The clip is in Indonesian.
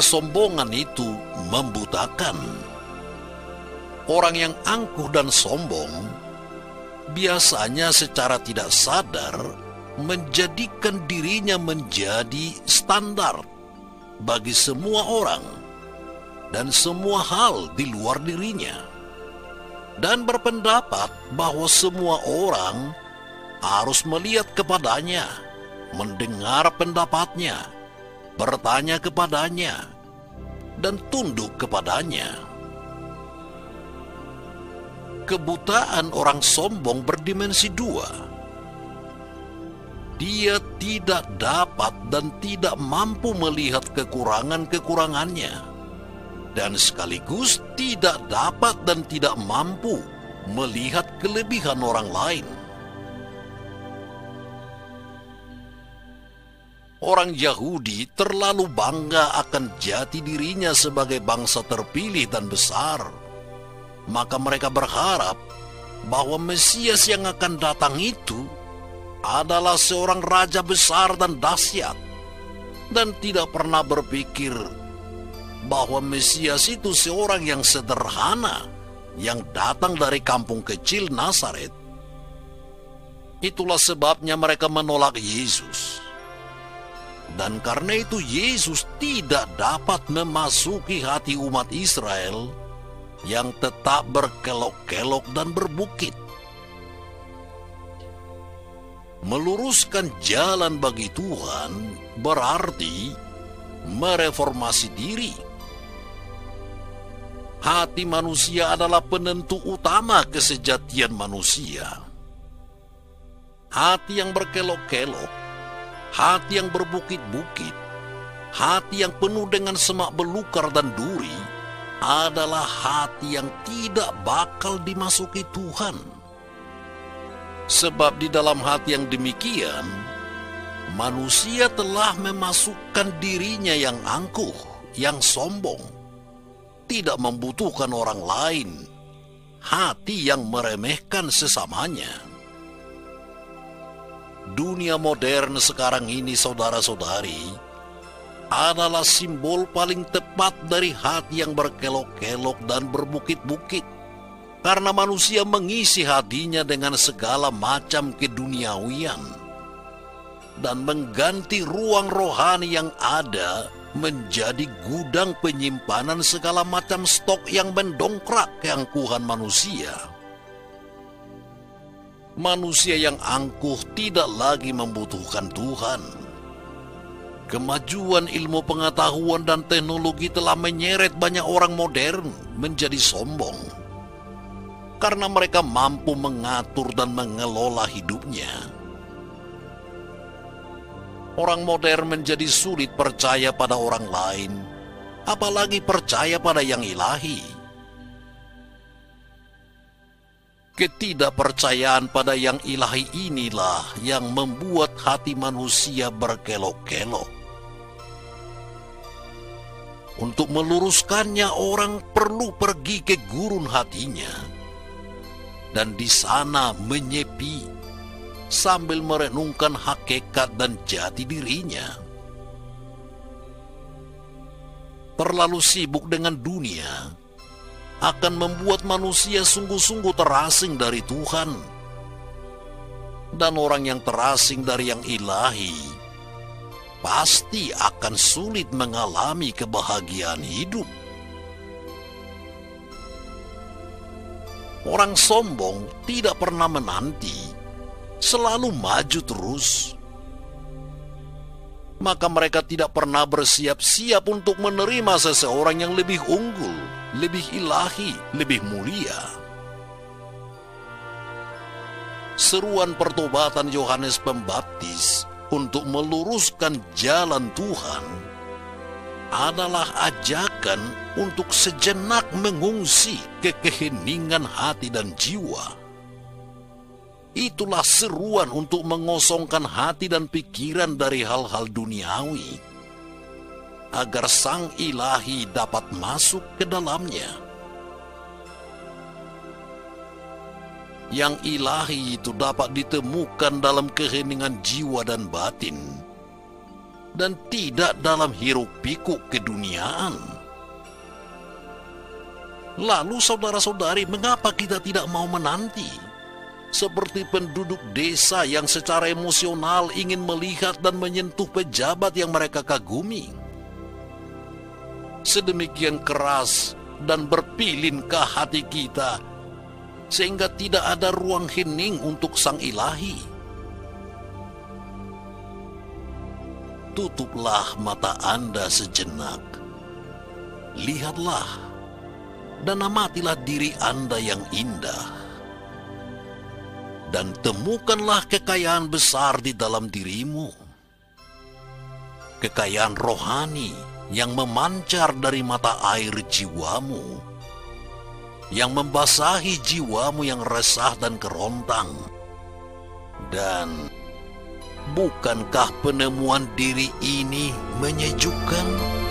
kesombongan itu membutakan. Orang yang angkuh dan sombong biasanya secara tidak sadar menjadikan dirinya menjadi standar bagi semua orang dan semua hal di luar dirinya, dan berpendapat bahwa semua orang harus melihat kepadanya, mendengar pendapatnya, bertanya kepadanya, dan tunduk kepadanya. Kebutaan orang sombong berdimensi dua. Dia tidak dapat dan tidak mampu melihat kekurangan-kekurangannya, dan sekaligus tidak dapat dan tidak mampu melihat kelebihan orang lain. Orang Yahudi terlalu bangga akan jati dirinya sebagai bangsa terpilih dan besar. Maka mereka berharap bahwa Mesias yang akan datang itu adalah seorang raja besar dan dahsyat, dan tidak pernah berpikir bahwa Mesias itu seorang yang sederhana yang datang dari kampung kecil Nazaret. Itulah sebabnya mereka menolak Yesus. Dan karena itu Yesus tidak dapat memasuki hati umat Israel yang tetap berkelok-kelok dan berbukit. Meluruskan jalan bagi Tuhan berarti mereformasi diri. Hati manusia adalah penentu utama kesejatian manusia. Hati yang berkelok-kelok, hati yang berbukit-bukit, hati yang penuh dengan semak belukar dan duri adalah hati yang tidak bakal dimasuki Tuhan. Sebab di dalam hati yang demikian, manusia telah memasukkan dirinya yang angkuh, yang sombong, tidak membutuhkan orang lain, hati yang meremehkan sesamanya. Dunia modern sekarang ini, saudara-saudari, adalah simbol paling tepat dari hati yang berkelok-kelok dan berbukit-bukit. Karena manusia mengisi hatinya dengan segala macam keduniawian dan mengganti ruang rohani yang ada menjadi gudang penyimpanan segala macam stok yang mendongkrak keangkuhan manusia. Manusia yang angkuh tidak lagi membutuhkan Tuhan. Kemajuan ilmu pengetahuan dan teknologi telah menyeret banyak orang modern menjadi sombong, karena mereka mampu mengatur dan mengelola hidupnya. Orang modern menjadi sulit percaya pada orang lain, apalagi percaya pada yang ilahi. Ketidakpercayaan pada yang ilahi inilah yang membuat hati manusia berkelok-kelok. Untuk meluruskannya, orang perlu pergi ke gurun hatinya dan di sana menyepi sambil merenungkan hakikat dan jati dirinya. Terlalu sibuk dengan dunia akan membuat manusia sungguh-sungguh terasing dari Tuhan. Dan orang yang terasing dari yang ilahi pasti akan sulit mengalami kebahagiaan hidup. Orang sombong tidak pernah menanti, selalu maju terus. Maka mereka tidak pernah bersiap-siap untuk menerima seseorang yang lebih unggul, lebih ilahi, lebih mulia. Seruan pertobatan Yohanes Pembaptis untuk meluruskan jalan Tuhan adalah ajakan untuk sejenak mengungsi ke keheningan hati dan jiwa. Itulah seruan untuk mengosongkan hati dan pikiran dari hal-hal duniawi, agar Sang Ilahi dapat masuk ke dalamnya. Yang ilahi itu dapat ditemukan dalam keheningan jiwa dan batin, dan tidak dalam hiruk-pikuk keduniaan. Lalu saudara-saudari, mengapa kita tidak mau menanti? Seperti penduduk desa yang secara emosional ingin melihat dan menyentuh pejabat yang mereka kagumi. Sedemikian keras dan berpilinkah hati kita, sehingga tidak ada ruang hening untuk Sang Ilahi. Tutuplah mata Anda sejenak. Lihatlah dan amatilah diri Anda yang indah. Dan temukanlah kekayaan besar di dalam dirimu. Kekayaan rohani yang memancar dari mata air jiwamu, yang membasahi jiwamu yang resah dan kerontang. Dan bukankah penemuan diri ini menyejukkan?